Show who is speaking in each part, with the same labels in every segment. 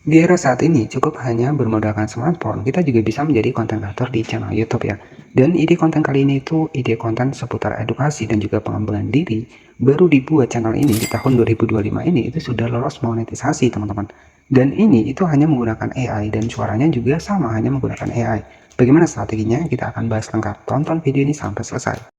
Speaker 1: Di era saat ini, cukup hanya bermodalkan smartphone, kita juga bisa menjadi konten kreator di channel YouTube ya. Dan ide konten kali ini itu ide konten seputar edukasi dan juga pengembangan diri. Baru dibuat channel ini di tahun 2025 ini itu sudah lolos monetisasi teman-teman. Dan ini itu hanya menggunakan AI dan suaranya juga sama hanya menggunakan AI. Bagaimana strateginya? Kita akan bahas lengkap. Tonton video ini sampai selesai.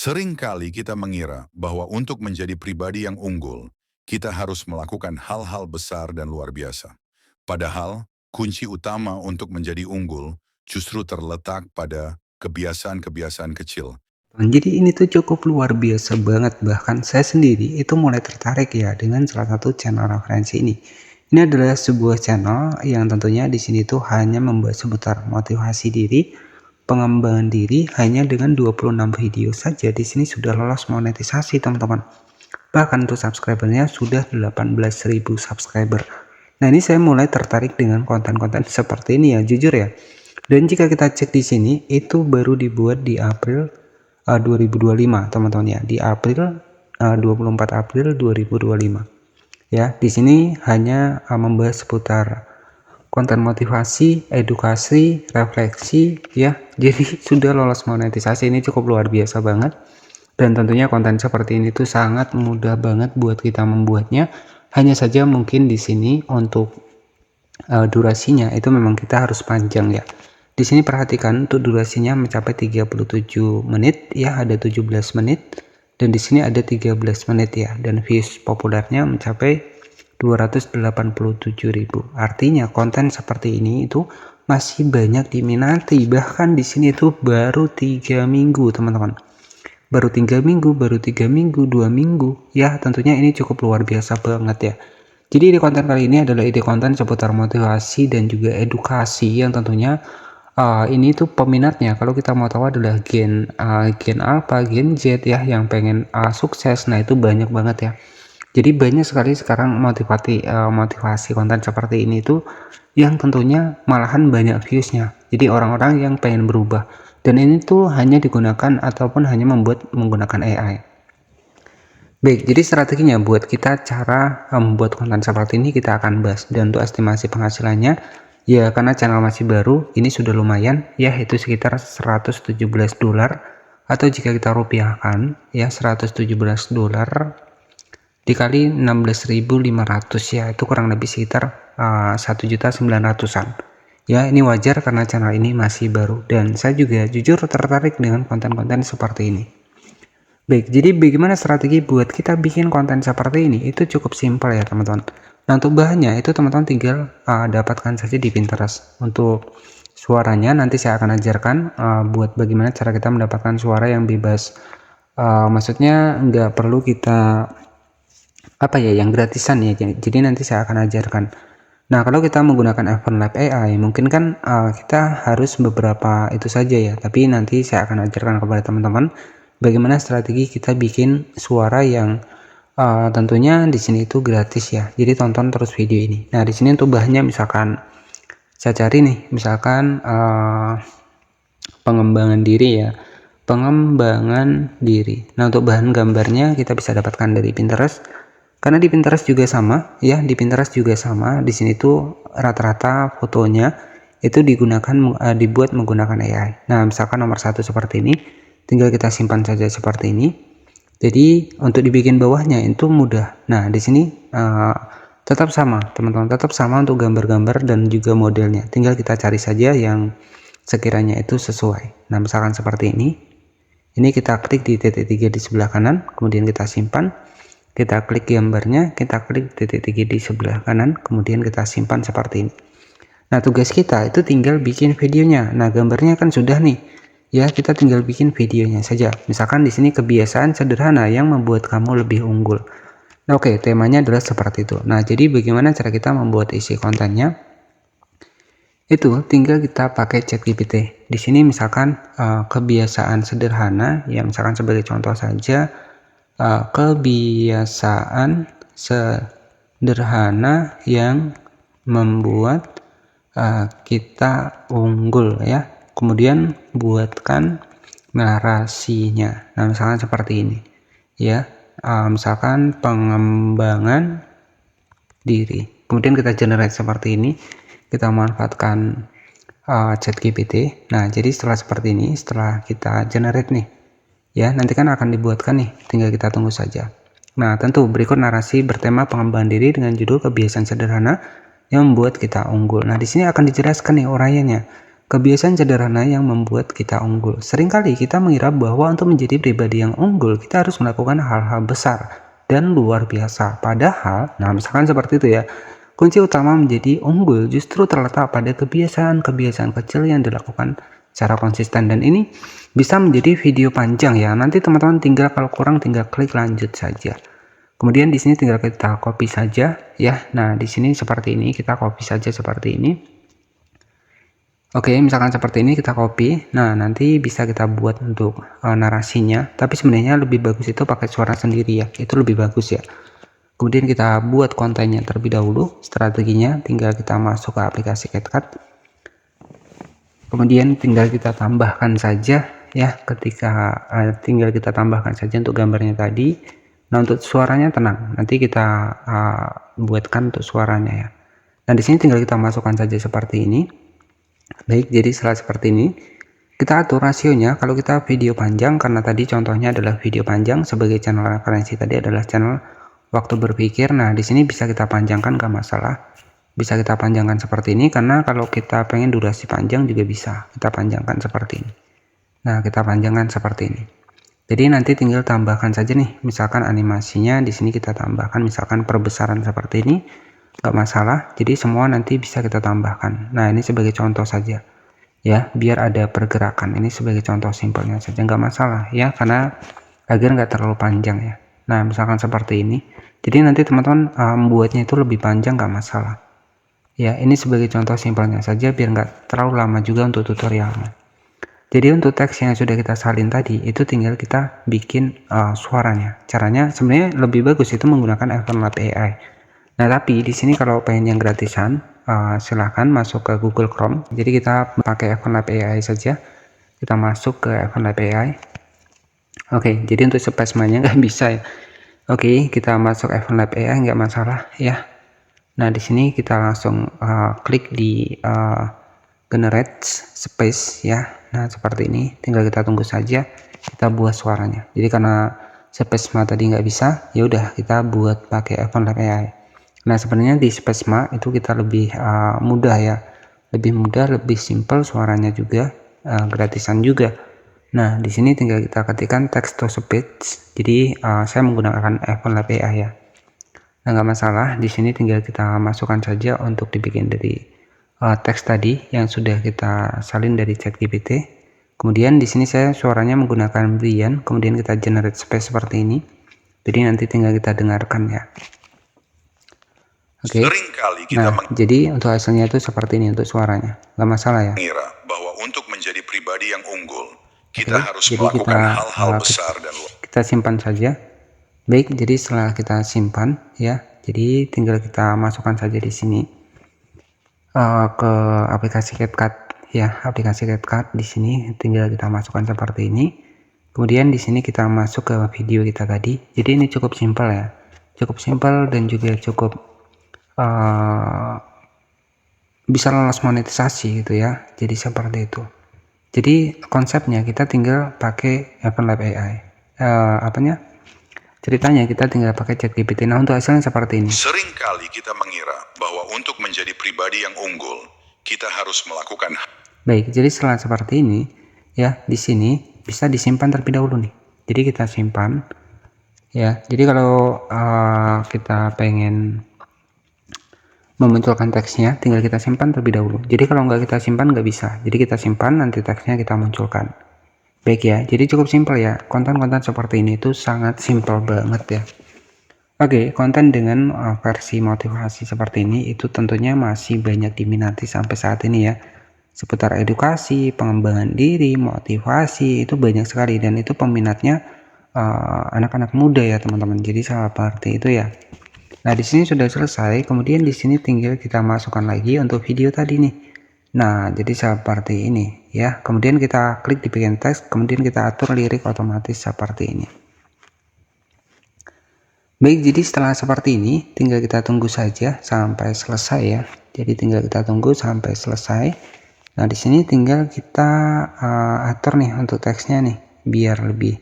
Speaker 2: Seringkali kita mengira bahwa untuk menjadi pribadi yang unggul, kita harus melakukan hal-hal besar dan luar biasa. Padahal, kunci utama untuk menjadi unggul justru terletak pada kebiasaan-kebiasaan kecil.
Speaker 1: Jadi ini tuh cukup luar biasa banget, bahkan saya sendiri itu mulai tertarik ya dengan salah satu channel referensi ini. Ini adalah sebuah channel yang tentunya di sini tuh hanya membahas seputar motivasi diri, pengembangan diri hanya dengan 26 video saja di sini sudah lolos monetisasi teman-teman. Bahkan untuk subscribernya sudah 18.000 subscriber. Nah, ini saya mulai tertarik dengan konten-konten seperti ini ya, jujur ya. Dan jika kita cek di sini itu baru dibuat di April 2025 teman-teman ya, di April 24 April 2025 ya. Di sini hanya membahas seputar konten motivasi, edukasi, refleksi ya. Jadi sudah lolos monetisasi, ini cukup luar biasa banget. Dan tentunya konten seperti ini tuh sangat mudah banget buat kita membuatnya. Hanya saja mungkin di sini untuk durasinya itu memang kita harus panjang ya. Di sini perhatikan untuk durasinya mencapai 37 menit ya, ada 17 menit dan di sini ada 13 menit ya, dan views populernya mencapai 287.000. Artinya konten seperti ini itu masih banyak diminati, bahkan di sini itu baru 3 minggu teman-teman. Baru 3 minggu, baru 3 minggu, 2 minggu ya, tentunya ini cukup luar biasa banget ya. Jadi ide konten kali ini adalah ide konten seputar motivasi dan juga edukasi yang tentunya ini tuh peminatnya kalau kita mau tahu adalah gen alpha, gen Z ya, yang pengen sukses. Nah, itu banyak banget ya. Jadi banyak sekali sekarang motivasi konten seperti ini tuh yang tentunya malahan banyak viewsnya. Jadi orang-orang yang pengen berubah, dan ini tuh hanya digunakan ataupun hanya menggunakan AI. Baik, jadi strateginya buat kita cara membuat konten seperti ini kita akan bahas. Dan untuk estimasi penghasilannya ya, karena channel masih baru, ini sudah lumayan ya, itu sekitar 117 dolar, atau jika kita rupiahkan ya 117 dolar dikali 16.500 ya, itu kurang lebih sekitar 1.900.000-an ya. Ini wajar karena channel ini masih baru dan saya juga jujur tertarik dengan konten-konten seperti ini. Baik, jadi bagaimana strategi buat kita bikin konten seperti ini? Itu cukup simpel ya teman-teman. Nah, untuk bahannya itu teman-teman tinggal dapatkan saja di Pinterest. Untuk suaranya nanti saya akan ajarkan buat bagaimana cara kita mendapatkan suara yang bebas. Maksudnya nggak perlu kita yang gratisan ya. Jadi nanti saya akan ajarkan. Nah, kalau kita menggunakan EventLab AI, mungkin kan kita harus beberapa itu saja ya. Tapi nanti saya akan ajarkan kepada teman-teman bagaimana strategi kita bikin suara yang tentunya di sini itu gratis ya. Jadi tonton terus video ini. Nah, di sini untuk bahannya misalkan saya cari nih, misalkan pengembangan diri ya. Pengembangan diri. Nah, untuk bahan gambarnya kita bisa dapatkan dari Pinterest. Karena di Pinterest juga sama ya, di Pinterest juga sama. Di sini tuh rata-rata fotonya itu dibuat menggunakan AI. Nah, misalkan nomor 1 seperti ini, tinggal kita simpan saja seperti ini. Jadi untuk dibikin bawahnya itu mudah. Nah, di sini tetap sama teman-teman, tetap sama untuk gambar-gambar dan juga modelnya. Tinggal kita cari saja yang sekiranya itu sesuai. Nah, misalkan seperti ini. Ini kita klik di titik 3 di sebelah kanan, kemudian kita simpan. Kita klik gambarnya, kita klik titik 3 di sebelah kanan, kemudian kita simpan seperti ini. Nah, tugas kita itu tinggal bikin videonya. Nah, gambarnya kan sudah nih. Ya, kita tinggal bikin videonya saja. Misalkan di sini kebiasaan sederhana yang membuat kamu lebih unggul. Nah, oke, temanya adalah seperti itu. Nah, jadi bagaimana cara kita membuat isi kontennya? Itu tinggal kita pakai ChatGPT. Di sini misalkan kebiasaan sederhana, ya misalkan sebagai contoh saja, kebiasaan sederhana yang membuat kita unggul ya. Kemudian buatkan narasinya. Nah, misalkan seperti ini ya. Misalkan pengembangan diri. Kemudian kita generate seperti ini. Kita manfaatkan ChatGPT. Nah, jadi setelah seperti ini, setelah kita generate nih ya, nanti kan akan dibuatkan nih, tinggal kita tunggu saja. Nah, tentu berikut narasi bertema pengembangan diri dengan judul kebiasaan sederhana yang membuat kita unggul. Nah, di sini akan dijelaskan nih uraiannya. Kebiasaan sederhana yang membuat kita unggul. Seringkali kita mengira bahwa untuk menjadi pribadi yang unggul, kita harus melakukan hal-hal besar dan luar biasa. Padahal, nah misalkan seperti itu ya, kunci utama menjadi unggul justru terletak pada kebiasaan-kebiasaan kecil yang dilakukan secara konsisten, dan ini bisa menjadi video panjang ya. Nanti teman-teman tinggal, kalau kurang tinggal klik lanjut saja. Kemudian di sini tinggal kita copy saja ya. Nah, di sini seperti ini, kita copy saja seperti ini. Oke, misalkan seperti ini kita copy. Nah, nanti bisa kita buat untuk narasinya. Tapi sebenarnya lebih bagus itu pakai suara sendiri ya. Itu lebih bagus ya. Kemudian kita buat kontennya terlebih dahulu. Strateginya tinggal kita masuk ke aplikasi CapCut. Kemudian tinggal kita tambahkan saja ya. Ketika tinggal kita tambahkan saja untuk gambarnya tadi. Nah, untuk suaranya tenang. Nanti kita buatkan untuk suaranya ya. Nah, di sini tinggal kita masukkan saja seperti ini. Baik, jadi setelah seperti ini kita atur rasionya. Kalau kita video panjang, karena tadi contohnya adalah video panjang, sebagai channel referensi tadi adalah channel waktu berpikir. Nah, di sini bisa kita panjangkan, gak masalah. Bisa kita panjangkan seperti ini, karena kalau kita pengen durasi panjang juga bisa kita panjangkan seperti ini. Nah, kita panjangkan seperti ini. Jadi nanti tinggal tambahkan saja nih, misalkan animasinya di sini kita tambahkan, misalkan perbesaran seperti ini. Gak masalah, jadi semua nanti bisa kita tambahkan. Nah, ini sebagai contoh saja ya, biar ada pergerakan. Ini sebagai contoh simpelnya saja, nggak masalah ya, karena agar nggak terlalu panjang ya. Nah, misalkan seperti ini, jadi nanti teman-teman membuatnya itu lebih panjang, nggak masalah ya. Ini sebagai contoh simpelnya saja, biar nggak terlalu lama juga untuk tutorialnya. Jadi untuk teks yang sudah kita salin tadi, itu tinggal kita bikin suaranya. Caranya sebenarnya lebih bagus itu menggunakan ElevenLab AI. Nah, tapi di sini kalau pengen yang gratisan, silahkan masuk ke Google Chrome. Jadi kita pakai ElevenLab AI saja. Kita masuk ke ElevenLab AI. Oke, jadi untuk spesmanya nggak bisa ya. Oke, kita masuk ElevenLab AI, nggak masalah ya. Nah, di sini kita langsung klik di generate space ya. Nah, seperti ini. Tinggal kita tunggu saja. Kita buat suaranya. Jadi karena spesma tadi nggak bisa, ya udah kita buat pakai ElevenLab AI. Nah, sebenarnya di Spesma itu kita lebih mudah ya, lebih mudah, lebih simple, suaranya juga gratisan juga. Nah, di sini tinggal kita ketikkan text to speech. Jadi saya menggunakan ElevenLab AI ya. Nah, nggak masalah. Di sini tinggal kita masukkan saja untuk dibikin dari teks tadi yang sudah kita salin dari ChatGPT. Kemudian di sini saya suaranya menggunakan Brian. Kemudian kita generate space seperti ini. Jadi nanti tinggal kita dengarkan ya. Oke. Nah, jadi untuk hasilnya itu seperti ini untuk suaranya, nggak masalah ya.
Speaker 2: Bahwa untuk menjadi pribadi yang unggul, kita harus melakukan hal-hal besar dan luar.
Speaker 1: Kita simpan saja. Baik, jadi setelah kita simpan ya, jadi tinggal kita masukkan saja di sini ke aplikasi CapCut ya, aplikasi CapCut di sini tinggal kita masukkan seperti ini. Kemudian di sini kita masuk ke video kita tadi. Jadi ini cukup simpel ya, cukup simpel dan juga cukup bisa lolos monetisasi gitu ya. Jadi seperti itu. Jadi konsepnya kita tinggal pakai ElevenLab AI. Ceritanya kita tinggal pakai ChatGPT. Nah, untuk hasilnya seperti ini.
Speaker 2: Seringkali kita mengira bahwa untuk menjadi pribadi yang unggul, kita harus melakukan.
Speaker 1: Baik, jadi setelah seperti ini ya, di sini bisa disimpan terlebih dahulu nih. Jadi kita simpan ya. Jadi kalau kita pengen memunculkan teksnya, tinggal kita simpan terlebih dahulu. Jadi kalau nggak kita simpan nggak bisa. Jadi kita simpan, nanti teksnya kita munculkan. Baik ya, jadi cukup simpel ya. Konten-konten seperti ini itu sangat simpel banget ya. Oke, konten dengan versi motivasi seperti ini itu tentunya masih banyak diminati sampai saat ini ya. Seputar edukasi, pengembangan diri, motivasi itu banyak sekali, dan itu peminatnya anak-anak muda ya teman-teman. Jadi seperti itu ya. Nah, di sini sudah selesai, kemudian di sini tinggal kita masukkan lagi untuk video tadi nih. Nah, jadi seperti ini ya. Kemudian kita klik di bagian teks, kemudian kita atur lirik otomatis seperti ini. Baik, jadi setelah seperti ini, tinggal kita tunggu saja sampai selesai ya. Jadi tinggal kita tunggu sampai selesai. Nah, di sini tinggal kita atur nih untuk teksnya nih, biar lebih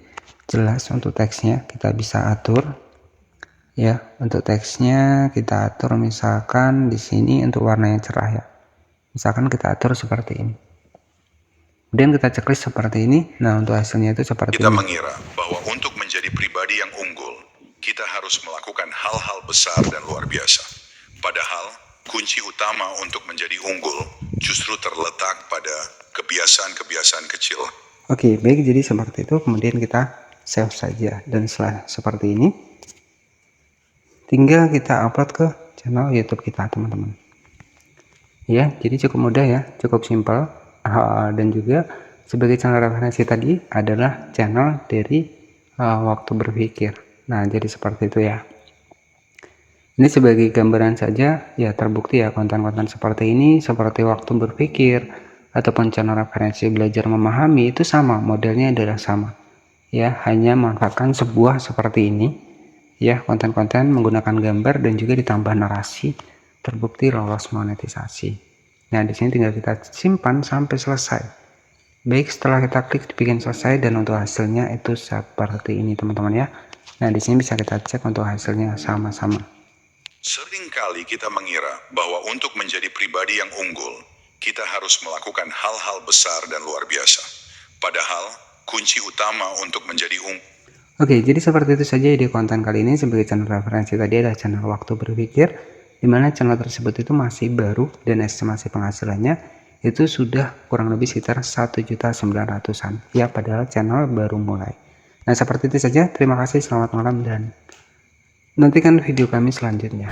Speaker 1: jelas untuk teksnya. Kita bisa atur ya. Untuk teksnya kita atur misalkan di sini untuk warna yang cerah ya. Misalkan kita atur seperti ini. Kemudian kita checklist seperti ini. Nah, untuk hasilnya itu seperti
Speaker 2: Kita
Speaker 1: ini.
Speaker 2: mengira bahwa untuk menjadi pribadi yang unggul, kita harus melakukan hal-hal besar dan luar biasa. Padahal, kunci utama untuk menjadi unggul justru terletak pada kebiasaan-kebiasaan kecil.
Speaker 1: Oke, baik, jadi seperti itu. Kemudian kita save saja. Dan setelah seperti ini, tinggal kita upload ke channel YouTube kita, teman-teman. Ya, jadi cukup mudah ya, cukup simpel. Dan juga sebagai channel referensi tadi adalah channel dari waktu berpikir. Nah, jadi seperti itu ya. Ini sebagai gambaran saja ya, terbukti ya konten-konten seperti ini, seperti waktu berpikir ataupun channel referensi belajar memahami itu sama, modelnya adalah sama. Ya, hanya memanfaatkan sebuah seperti ini ya, konten-konten menggunakan gambar dan juga ditambah narasi, terbukti lolos monetisasi. Nah, di sini tinggal kita simpan sampai selesai. Baik, setelah kita klik bikin selesai dan untuk hasilnya itu seperti ini, teman-teman ya. Nah, di sini bisa kita cek untuk hasilnya sama-sama.
Speaker 2: Seringkali kita mengira bahwa untuk menjadi pribadi yang unggul, kita harus melakukan hal-hal besar dan luar biasa. Padahal, kunci utama untuk menjadi unggul.
Speaker 1: Oke, jadi seperti itu saja ide konten kali ini. Sebagai channel referensi tadi adalah channel waktu berpikir, di mana channel tersebut itu masih baru dan estimasi penghasilannya itu sudah kurang lebih sekitar 1.900.000-an ya, padahal channel baru mulai. Nah, seperti itu saja. Terima kasih, selamat malam, dan nantikan video kami selanjutnya.